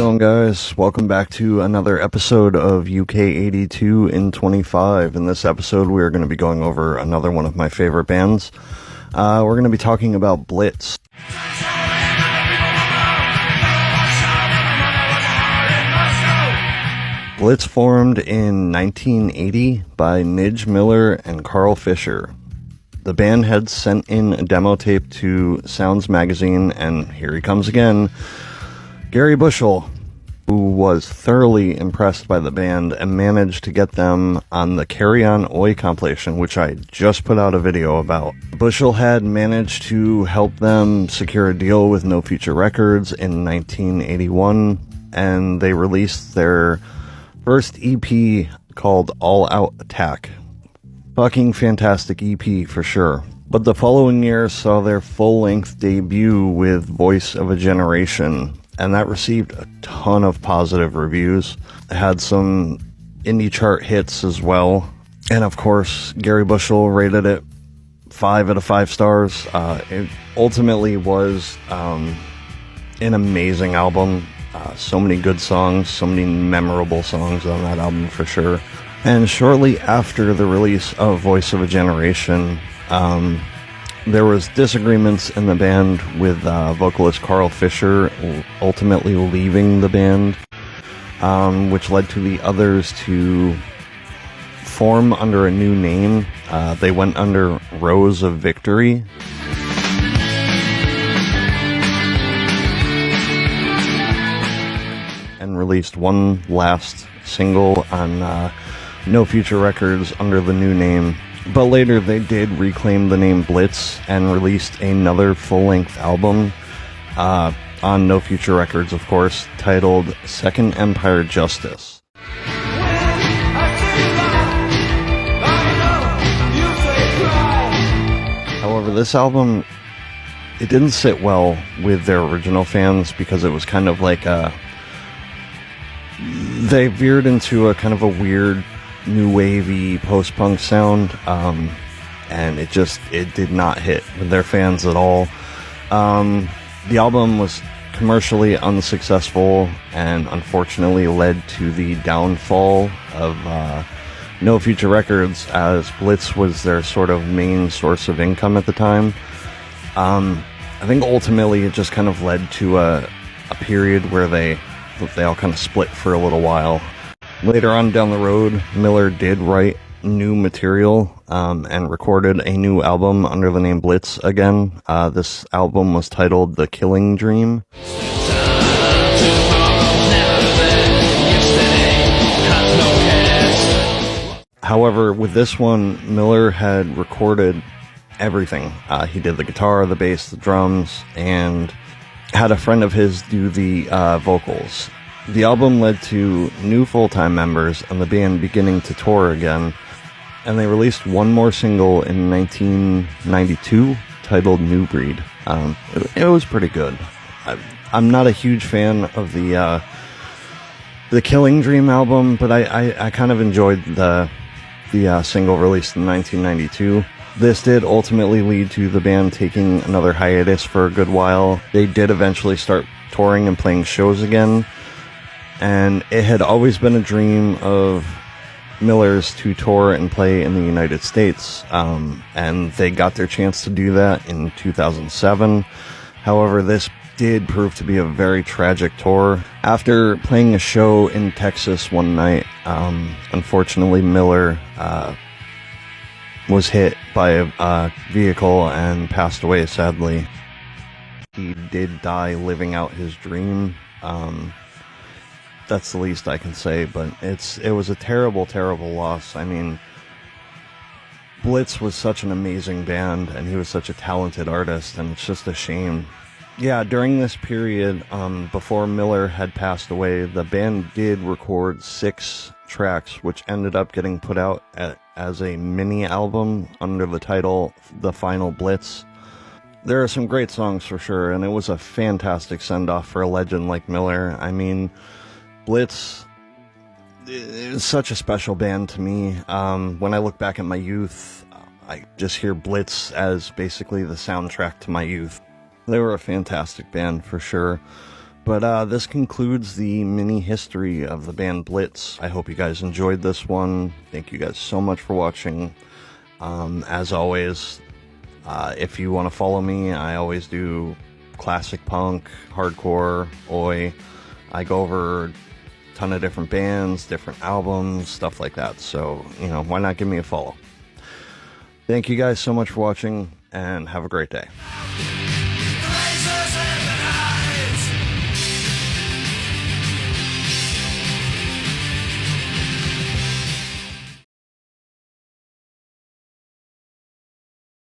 going, guys? Welcome back to another episode of UK82 in 25. In this episode, we're going to be going over another one of my favorite bands. We're going to be talking about Blitz. Blitz formed in 1980 by Nidge Miller and Carl Fisher. The band had sent in a demo tape to Sounds magazine, and here he comes again, Gary Bushell, who was thoroughly impressed by the band and managed to get them on the Carry On Oi compilation, which I just put out a video about. Bushell had managed to help them secure a deal with No Future Records in 1981, and they released their first EP called All Out Attack. Fucking fantastic EP for sure. But the following year saw their full-length debut with Voice of a Generation, and that received a ton of positive reviews. It had some indie chart hits as well. And of course, Gary Bushell rated it 5 out of 5 stars. It ultimately was an amazing album. So many good songs, so many memorable songs on that album for sure. And shortly after the release of Voice of a Generation, there was disagreements in the band with vocalist Carl Fisher ultimately leaving the band, which led to the others to form under a new name. They went under Rose of Victory. And released one last single on No Future Records under the new name. But later they did reclaim the name Blitz and released another full-length album on No Future Records, of course, titled Second Empire Justice. However, this album, it didn't sit well with their original fans because it was kind of like they veered into a kind of a weird new wavy post-punk sound, and it did not hit with their fans at all. The album was commercially unsuccessful and unfortunately led to the downfall of No Future Records, as Blitz was their sort of main source of income at the time. I think ultimately it just kind of led to a period where they all kind of split for a little while. Later on down the road, Miller did write new material and recorded a new album under the name Blitz again. This album was titled The Killing Dream. However, with this one, Miller had recorded everything. He did the guitar, the bass, the drums, and had a friend of his do the vocals. The album led to new full-time members and the band beginning to tour again, and they released one more single in 1992 titled New Breed. It was pretty good. I'm not a huge fan of the Killing Dream album, but I kind of enjoyed the single released in 1992. This did ultimately lead to the band taking another hiatus for a good while. They did eventually start touring and playing shows again, and it had always been a dream of Miller's to tour and play in the United States, and they got their chance to do that in 2007. However, this did prove to be a very tragic tour. After playing a show in Texas one night, unfortunately Miller was hit by a vehicle and passed away, sadly. He did die living out his dream. That's the least I can say, but it was a terrible, terrible loss. I mean, Blitz was such an amazing band, and he was such a talented artist, and it's just a shame. Yeah, during this period, before Miller had passed away, the band did record 6 tracks, which ended up getting put out as a mini album under the title The Final Blitz. There are some great songs for sure, and it was a fantastic send-off for a legend like Miller. I mean, Blitz is such a special band to me. When I look back at my youth, I just hear Blitz as basically the soundtrack to my youth. They were a fantastic band for sure. But this concludes the mini history of the band Blitz. I hope you guys enjoyed this one. Thank you guys so much for watching. As always, if you want to follow me, I always do classic punk, hardcore, oi. I go over a ton of different bands, different albums, stuff like that. So, why not give me a follow? Thank you guys so much for watching, and have a great day.